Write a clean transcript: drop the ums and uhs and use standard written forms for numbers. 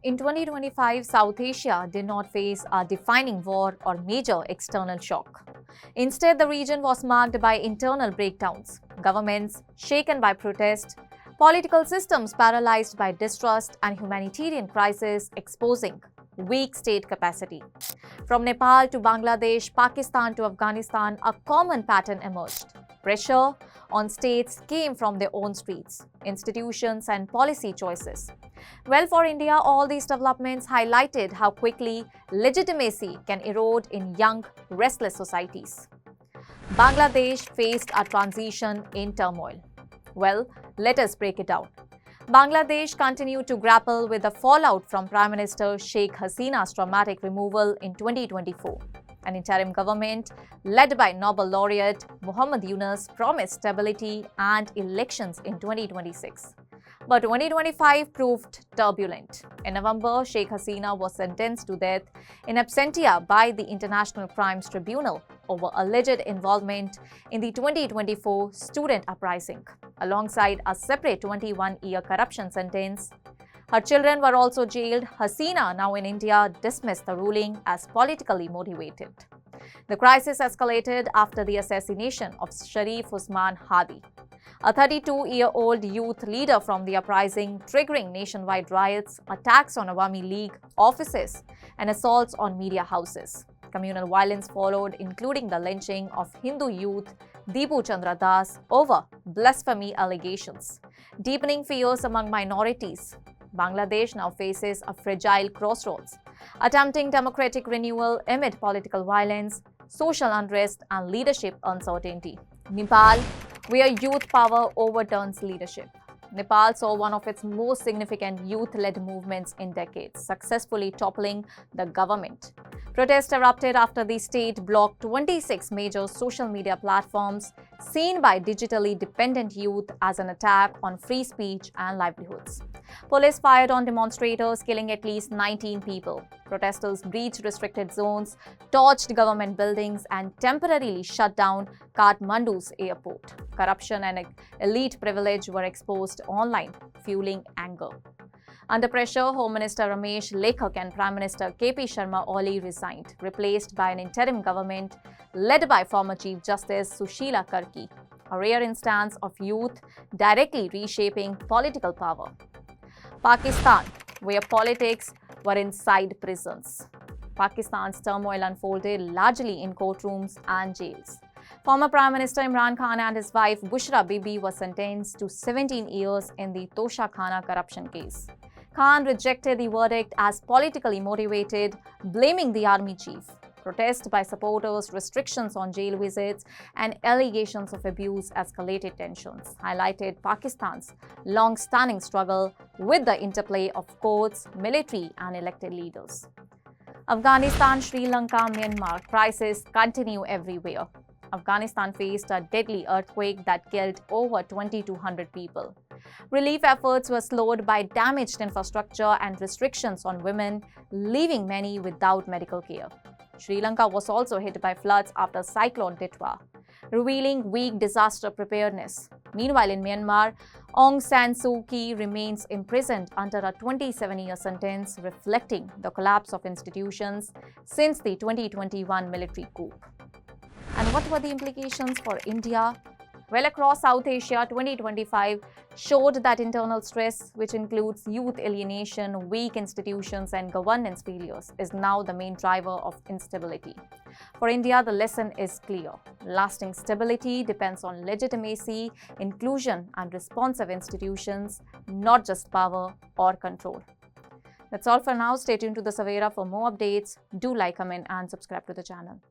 In 2025, South Asia did not face a defining war or major external shock. Instead, the region was marked by internal breakdowns, governments shaken by protest, political systems paralyzed by distrust, and humanitarian crises exposing weak state capacity. From Nepal to Bangladesh, Pakistan to Afghanistan, a common pattern emerged. Pressure on states came from their own streets, institutions, and policy choices. Well, for India, all these developments highlighted how quickly legitimacy can erode in young, restless societies. Bangladesh faced a transition in turmoil. Well, let us break it down. Bangladesh continued to grapple with the fallout from Prime Minister Sheikh Hasina's traumatic removal in 2024. An interim government led by Nobel laureate Muhammad Yunus promised stability and elections in 2026. But 2025 proved turbulent. In November, Sheikh Hasina was sentenced to death in absentia by the International Crimes Tribunal over alleged involvement in the 2024 student uprising, alongside a separate 21-year corruption sentence. Her children were also jailed. Hasina, now in India, dismissed the ruling as politically motivated. The crisis escalated after the assassination of Sharif Usman Hadi, a 32-year-old youth leader from the uprising, triggering nationwide riots, attacks on Awami League offices, and assaults on media houses. Communal violence followed, including the lynching of Hindu youth Deepu Chandra Das over blasphemy allegations, deepening fears among minorities. Bangladesh now faces a fragile crossroads, attempting democratic renewal amid political violence, social unrest, and leadership uncertainty. Nepal, where youth power overturns leadership. Nepal saw one of its most significant youth-led movements in decades, successfully toppling the government. Protests erupted after the state blocked 26 major social media platforms, seen by digitally dependent youth as an attack on free speech and livelihoods. Police fired on demonstrators, killing at least 19 people. Protesters breached restricted zones, torched government buildings, and temporarily shut down Kathmandu's airport. Corruption and elite privilege were exposed online, fueling anger. Under pressure, Home Minister Ramesh Lekhak and Prime Minister KP Sharma Oli resigned, replaced by an interim government led by former Chief Justice Sushila Karki, a rare instance of youth directly reshaping political power. Pakistan, where politics were inside prisons. Pakistan's turmoil unfolded largely in courtrooms and jails. Former Prime Minister Imran Khan and his wife Bushra Bibi were sentenced to 17 years in the Tosha Khana corruption case. Khan rejected the verdict as politically motivated, blaming the army chief. Protests by supporters, restrictions on jail visits, and allegations of abuse escalated tensions, highlighted Pakistan's long-standing struggle with the interplay of courts, military, and elected leaders. Afghanistan, Sri Lanka, Myanmar crises continue everywhere. Afghanistan faced a deadly earthquake that killed over 2,200 people. Relief efforts were slowed by damaged infrastructure and restrictions on women, leaving many without medical care. Sri Lanka was also hit by floods after Cyclone Titwa, revealing weak disaster preparedness. Meanwhile, in Myanmar, Aung San Suu Kyi remains imprisoned under a 27-year sentence, reflecting the collapse of institutions since the 2021 military coup. And what were the implications for India? Well, across South Asia, 2025 showed that internal stress, which includes youth alienation, weak institutions, and governance failures, is now the main driver of instability. For India, the lesson is clear. Lasting stability depends on legitimacy, inclusion, and responsive institutions, not just power or control. That's all for now. Stay tuned to the Savera for more updates. Do like, comment, and subscribe to the channel.